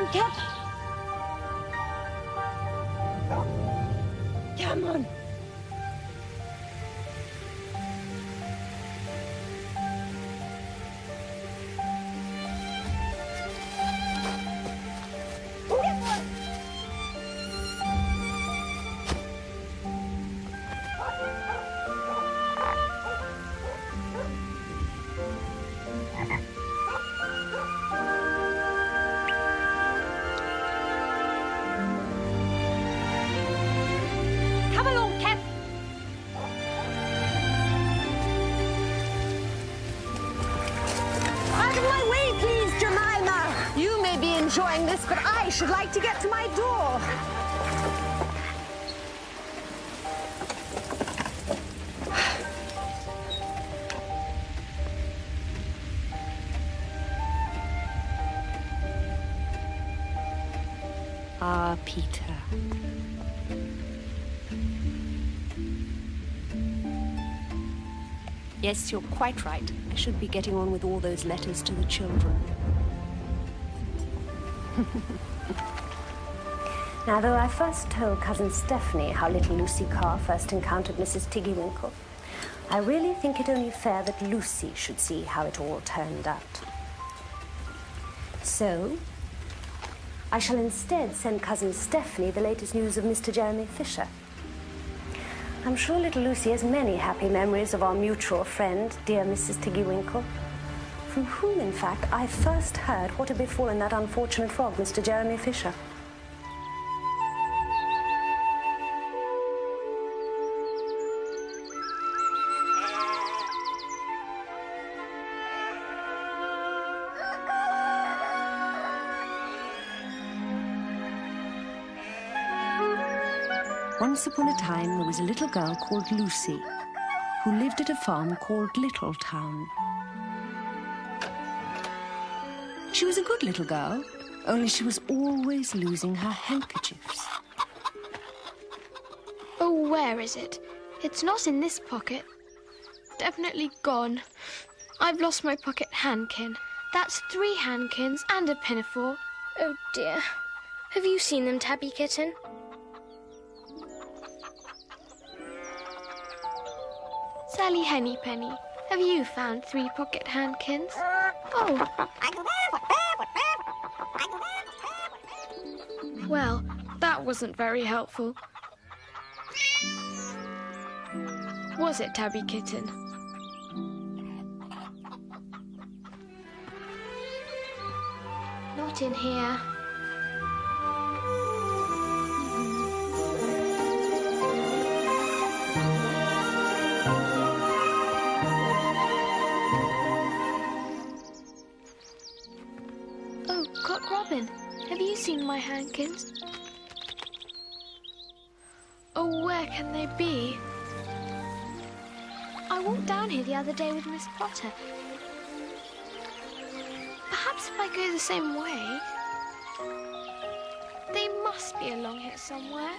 on, Cap. Come on. Come along, Cap. Out of my way, please, Jemima. You may be enjoying this, but I should like to get to my door. Ah, Peter. Yes, you're quite right. I should be getting on with all those letters to the children. Now, though I first told Cousin Stephanie how little Lucy Carr first encountered Mrs. Tiggy Winkle, I really think it only fair that Lucy should see how it all turned out. So, I shall instead send Cousin Stephanie the latest news of Mr. Jeremy Fisher. I'm sure little Lucy has many happy memories of our mutual friend, dear Mrs. Tiggy Winkle, from whom, in fact, I first heard what had befallen that unfortunate frog, Mr. Jeremy Fisher. Once upon a time, there was a little girl called Lucy, who lived at a farm called Littletown. She was a good little girl, only she was always losing her handkerchiefs. Oh, where is it? It's not in this pocket. Definitely gone. I've lost my pocket handkin. That's 3 handkins and a pinafore. Oh, dear. Have you seen them, Tabby Kitten? Sally Hennypenny, have you found 3 pocket handkins? Oh. Well, that wasn't very helpful. Was it, Tabby Kitten? Not in here. Oh, Cock Robin, have you seen my handkins? Oh, where can they be? I walked down here the other day with Miss Potter. Perhaps if I go the same way, they must be along here somewhere.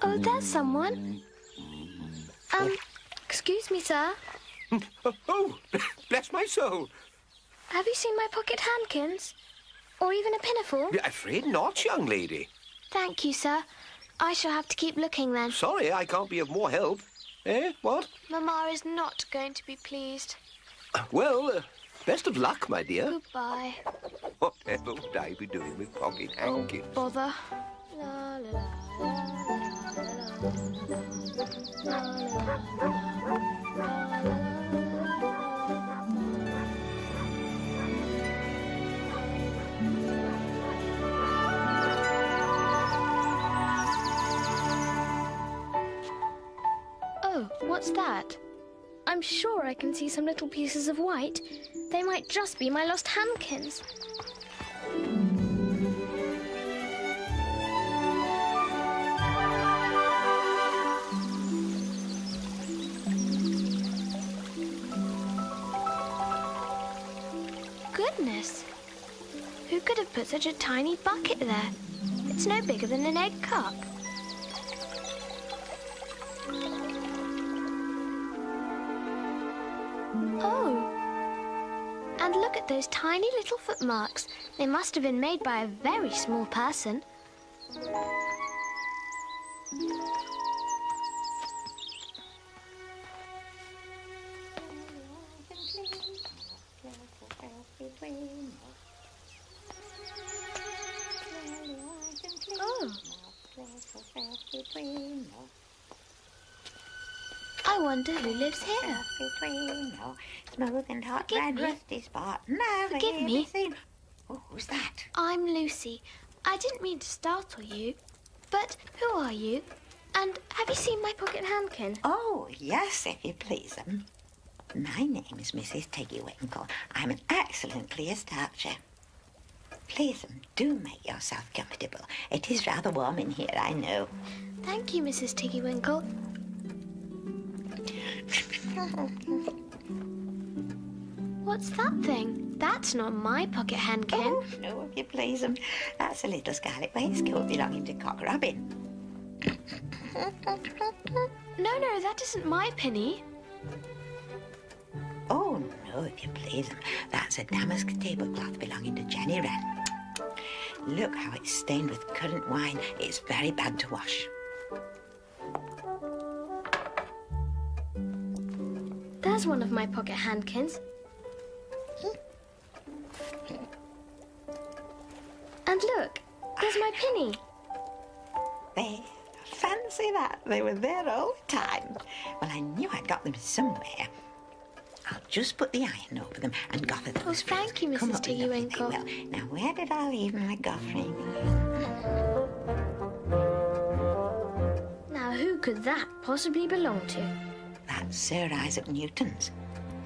Oh, there's someone. Excuse me, sir. Oh, bless my soul. Have you seen my pocket handkins? Or even a pinafore? Afraid not, young lady. Thank you, sir. I shall have to keep looking then. Sorry, I can't be of more help. Eh, what? Mamma is not going to be pleased. Well, best of luck, my dear. Goodbye. Whatever would I be doing with pocket Oh, handkins? bother. La, la, la, la, la, la, la, la. Oh, what's that? I'm sure I can see some little pieces of white. They might just be my lost handkins. goodness! Who could have put such a tiny bucket there? It's no bigger than an egg cup. Oh! And look at those tiny little footmarks. They must have been made by a very small person. Oh. I wonder who lives here. Smooth and hot Forgive red me. rusty spot. Never Forgive here me. seen. Oh, who's that? I'm Lucy. I didn't mean to startle you, but who are you? And have you seen my pocket handkin? Oh, yes, if you please. My name is Mrs. Tiggy Winkle. I'm an excellent clear starcher. Please, do make yourself comfortable. It is rather warm in here, I know. Thank you, Mrs. Tiggy Winkle. What's that thing? That's not my pocket handkin. Oh, no, if you please. That's a little scarlet waistcoat belonging to Cock Robin. No, that isn't my penny. Oh, no, if you please. That's a damask tablecloth belonging to Jenny Wren. Look how it's stained with currant wine. It's very bad to wash. There's one of my pocket handkins. And look, there's my penny. There. Fancy that. They were there all the time. Well, I knew I'd got them somewhere. I'll just put the iron over them and goffer them. Oh, thank you, Come Mrs. up Tiggy lovely, Winkle. they will. Now, where did I leave my goffering? Now, who could that possibly belong to? That's Sir Isaac Newton's.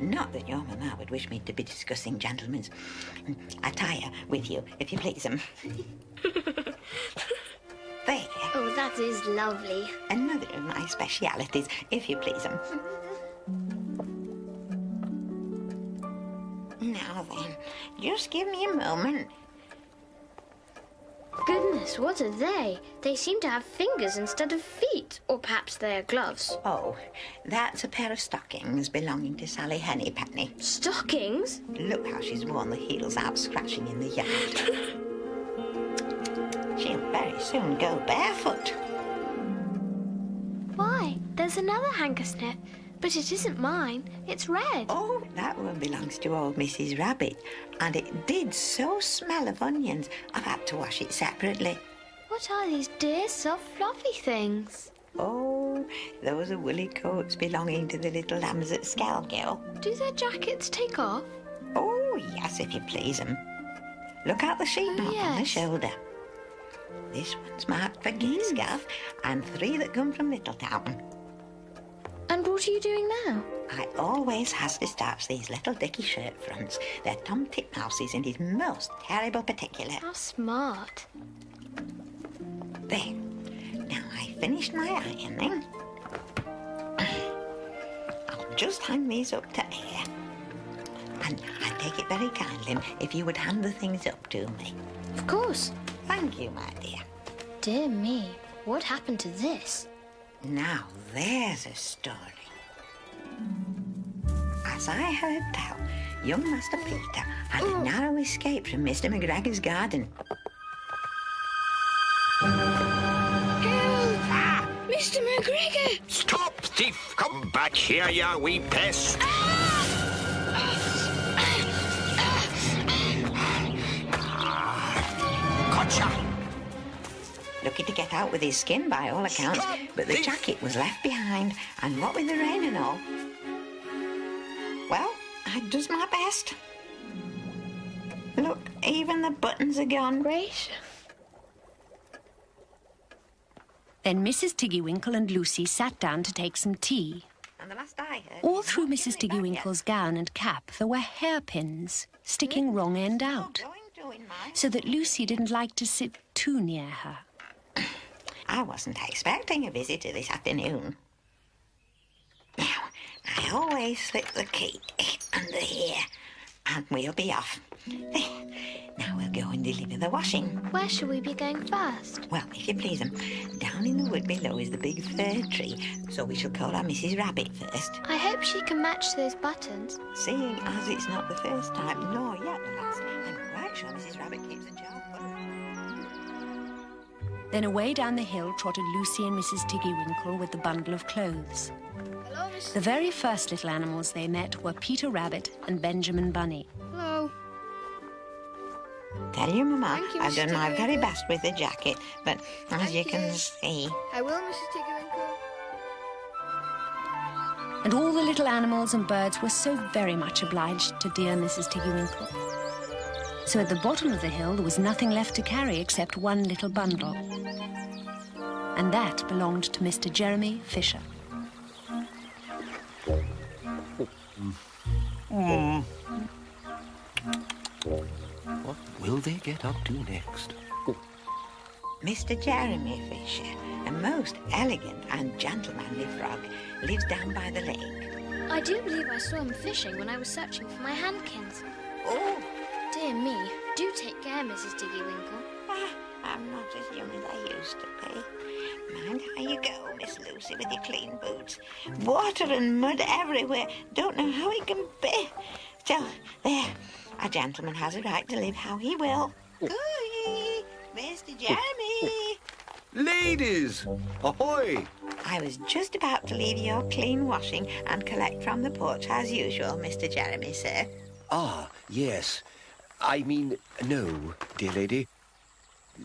Not that your mamma would wish me to be discussing gentlemen's attire with you, if you please. There. Oh, that is lovely. Another of my specialities, if you please. Now then, just give me a moment. Goodness, what are they? They seem to have fingers instead of feet. Or perhaps they are gloves. Oh, that's a pair of stockings belonging to Sally Hennypenny. Stockings? Look how she's worn the heels out scratching in the yard. She'll very soon go barefoot. Why, there's another handkerchief, but it isn't mine. It's red. Oh, that one belongs to old Mrs. Rabbit, and it did so smell of onions, I've had to wash it separately. What are these dear, soft, fluffy things? Oh, those are woolly coats belonging to the little lambs at Skelgill. Do their jackets take off? Oh, yes, if you please 'em. Look at the sheep mark on the yes. shoulder. This one's marked for Geesgaff, and 3 that come from Littletown. And what are you doing now? I always has to starch these little dicky shirt fronts. They're Tom Titmouse's and he's most terrible particular. How smart. There. Now I finished my ironing. I'll just hang these up to air. And I'd take it very kindly if you would hand the things up to me. Of course. Thank you, my dear. Dear me, what happened to this? Now there's a story. As I heard tell, young Master Peter had a narrow escape from Mr. McGregor's garden. Help! Mr. McGregor! Stop, thief! Come back here, you wee pest! Gotcha! Lucky to get out with his skin by all accounts, Stop but the thief! jacket was left behind, and what with the rain and all. Well, I does my best. Look, even the buttons are gone. Great. Then Mrs. Tiggy Winkle and Lucy sat down to take some tea. And the last I heard, All he's through not Mrs. doing Tiggy that Winkle's gown and cap there were hairpins sticking wrong end yet. out, Not going to in mine. so that Lucy didn't like to sit too near her. I wasn't expecting a visitor this afternoon. Now, I always slip the key under here and we'll be off. There. Now we'll go and deliver the washing. Where shall we be going first? Well, if you please, down in the wood below is the big fir tree, so we shall call our Mrs. Rabbit first. I hope she can match those buttons. Seeing as it's not the first time, nor yet the last, I'm quite sure Mrs. Rabbit keeps a jar full. Then away down the hill trotted Lucy and Mrs. Tiggy Winkle with the bundle of clothes. Hello, Miss. The very first little animals they met were Peter Rabbit and Benjamin Bunny. Hello. Tell you, Mamma, Thank you, I've Mrs. done my Tiggy very Winkle. best with the jacket, but as you can you. see... I will, Mrs. Tiggy Winkle. And all the little animals and birds were so very much obliged to dear Mrs. Tiggy Winkle. So at the bottom of the hill there was nothing left to carry except one little bundle. And that belonged to Mr. Jeremy Fisher. What will they get up to next? Mr. Jeremy Fisher, a most elegant and gentlemanly frog, lives down by the lake. I do believe I saw him fishing when I was searching for my handkins. Oh, Dear me, do take care, Mrs. Tiggy Winkle. I'm not as young as I used to be. Mind how you go, Miss Lucy, with your clean boots. Water and mud everywhere. Don't know how it can be. So, there. A gentleman has a right to live how he will. Gooey, Mr. Jeremy. Ladies, ahoy! I was just about to leave your clean washing and collect from the porch as usual, Mr. Jeremy, sir. Ah, yes. I mean, no, dear lady.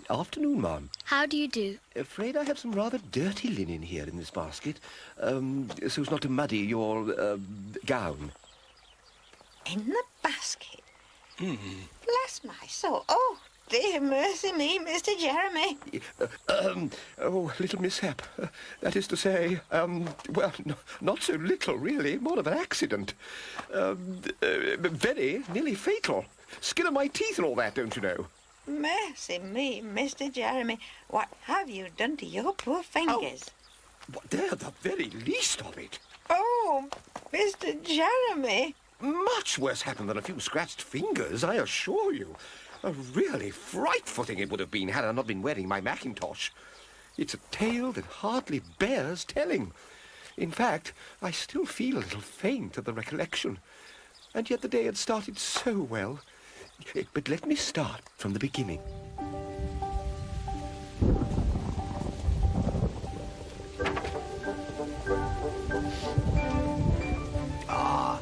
Afternoon, ma'am. How do you do? Afraid I have some rather dirty linen here in this basket, so as not to muddy your gown. In the basket? Bless my soul. Oh, dear mercy me, Mr. Jeremy. Oh, little mishap. That is to say, well, not so little, really. More of an accident. Very nearly fatal. Skin of my teeth and all that, don't you know? Mercy me, Mr. Jeremy. What have you done to your poor fingers? They're the very least of it. Oh, Mr. Jeremy. Much worse happened than a few scratched fingers, I assure you. A really frightful thing it would have been had I not been wearing my mackintosh. It's a tale that hardly bears telling. In fact, I still feel a little faint at the recollection. And yet the day had started so well. But let me start from the beginning. Ah,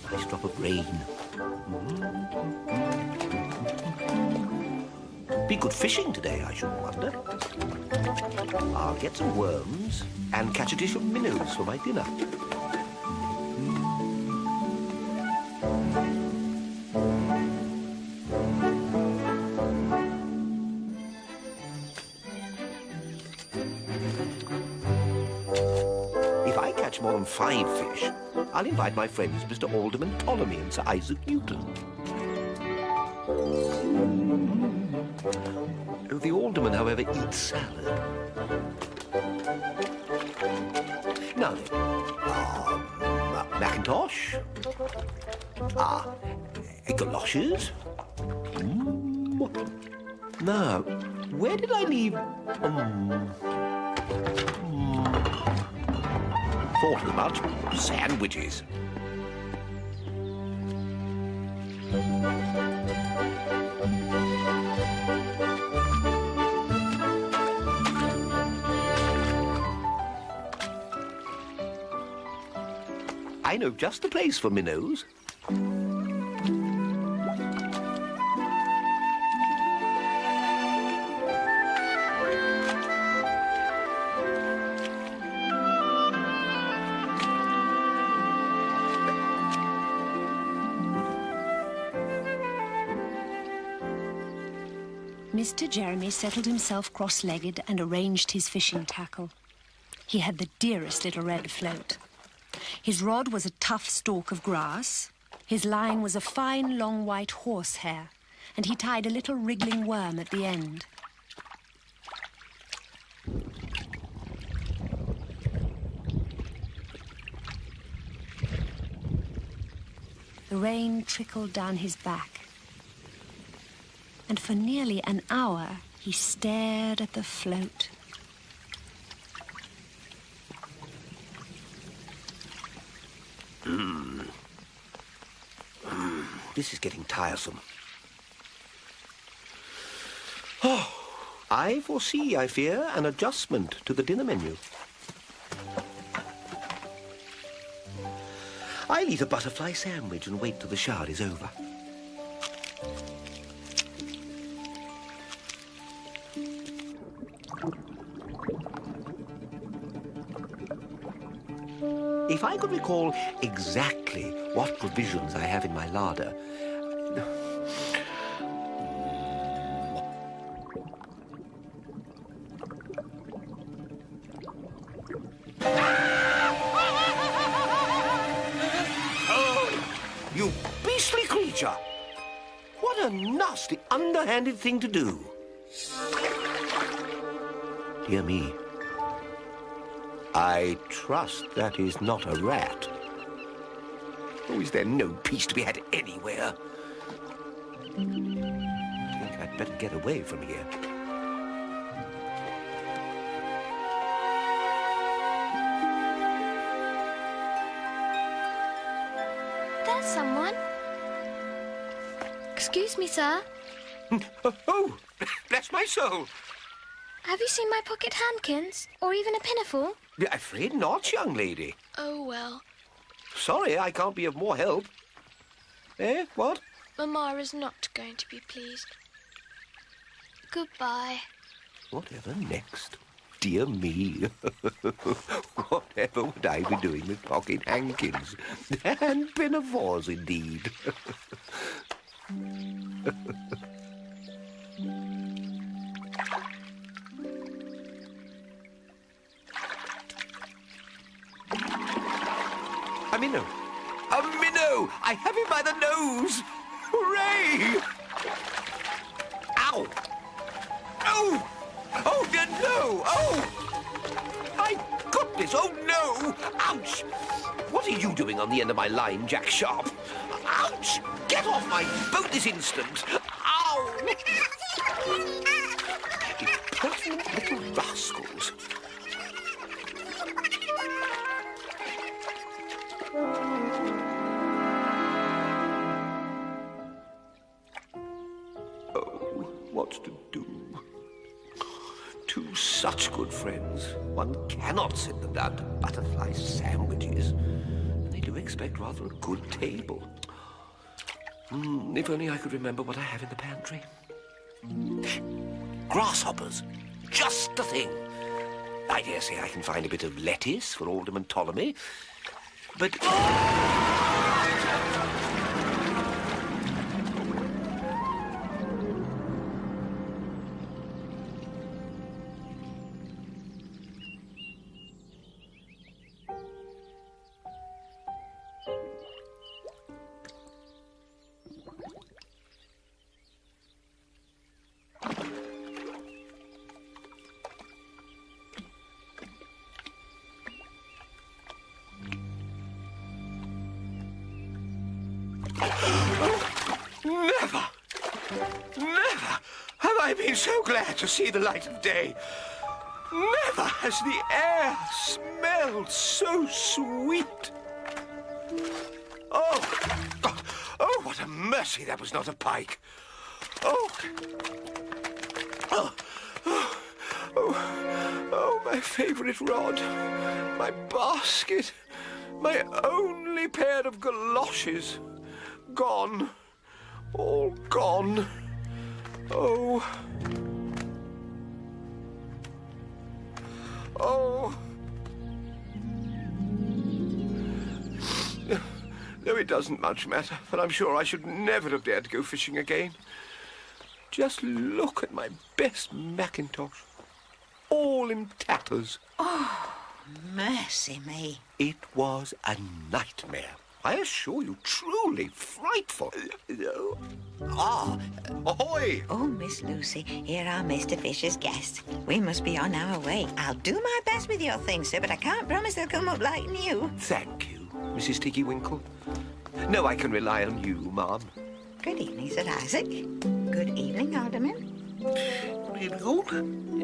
nice drop of rain. Be good fishing today, I shouldn't wonder. I'll get some worms and catch a dish of minnows for my dinner. If I catch more than 5 fish, I'll invite my friends Mr. Alderman Ptolemy and Sir Isaac Newton. The alderman, however, eats salad. Now then, Mackintosh, galoshes. Now, where did I leave? Thought as much. Sandwiches. I know just the place for minnows. Mr. Jeremy settled himself cross-legged and arranged his fishing tackle. He had the dearest little red float. His rod was a tough stalk of grass. His line was a fine, long white horsehair, and he tied a little wriggling worm at the end. The rain trickled down his back. And for nearly an hour, he stared at the float. This is getting tiresome. Oh, I foresee, I fear, an adjustment to the dinner menu. I'll eat a butterfly sandwich and wait till the shower is over. If I could recall exactly what provisions I have in my larder... You beastly creature! What a nasty, underhanded thing to do. Dear me. I trust that is not a rat. Oh, is there no peace to be had anywhere? I think I'd better get away from here. There's someone. Excuse me, sir. Oh, bless my soul. Have you seen my pocket handkins? Or even a pinafore? Afraid not, young lady. Oh, well. Sorry, I can't be of more help. Eh, what? Mamma is not going to be pleased. Goodbye. Whatever next? Dear me. Whatever would I be doing with pocket handkins? And pinafores, indeed. A minnow! A minnow! I have him by the nose! Hooray! Ow! Oh! Oh, dear, no! Oh! My goodness! Oh, no! Ouch! What are you doing on the end of my line, Jack Sharp? Ouch! Get off my boat this instant! Ow! Impertinent little rascals. Oh, what to do? Two such good friends. One cannot sit them down to butterfly sandwiches. And they do expect rather a good table. If only I could remember what I have in the pantry. Grasshoppers. Just the thing. I dare say I can find a bit of lettuce for Alderman Ptolemy. But... Never, never have I been so glad to see the light of day. Never has the air smelled so sweet. Oh, what a mercy that was not a pike. Oh, my favourite rod, my basket, my only pair of galoshes. Gone. All gone. Oh. Though it doesn't much matter, but I'm sure I should never have dared to go fishing again. Just look at my best mackintosh. All in tatters. Oh, mercy me. It was a nightmare. I assure you, truly frightful. Ahoy! Oh, Miss Lucy, here are Mr. Fisher's guests. We must be on our way. I'll do my best with your things, sir, but I can't promise they'll come up like new. Thank you, Mrs. Tiggy Winkle. know I can rely on you, Ma'am. Good evening, Sir Isaac. Good evening, Alderman.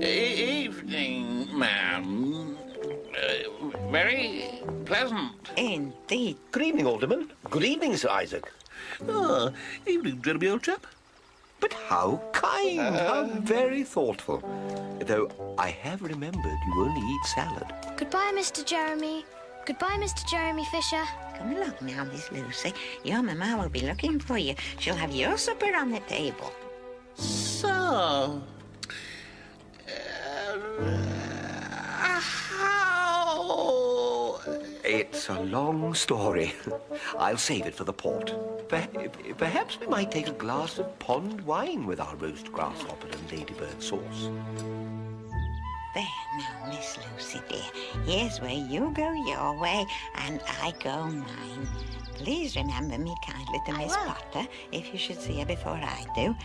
Evening, ma'am. Very pleasant. Indeed. Good evening, Alderman. Good evening, Sir Isaac. Ah, evening, Jeremy, old chap. But how kind, how very thoughtful. Though I have remembered you only eat salad. Goodbye, Mr. Jeremy. Goodbye, Mr. Jeremy Fisher. Come along now, Miss Lucy. Your mamma will be looking for you. She'll have your supper on the table. So, how? It's a long story. I'll save it for the port. Perhaps we might take a glass of pond wine with our roast grasshopper and ladybird sauce. There now, Miss Lucy, dear. Here's where you go your way and I go mine. Please remember me kindly to Miss Potter if you should see her before I do.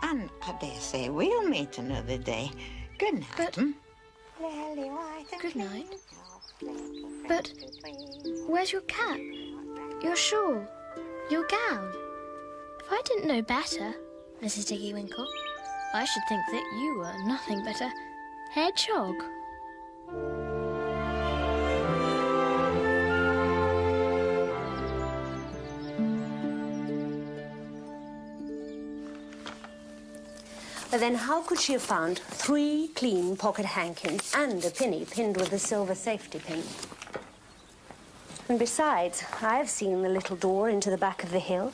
And I dare say we'll meet another day. Good night. But... Good night. But where's your cap, your shawl, your gown? If I didn't know better, Mrs. Tiggy Winkle, I should think that you were nothing but a hedgehog. But then how could she have found 3 clean pocket handkins and a penny pinned with a silver safety pin? And besides, I've seen the little door into the back of the hill.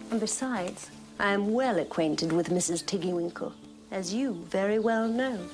And besides, I am well acquainted with Mrs. Tiggy Winkle, as you very well know.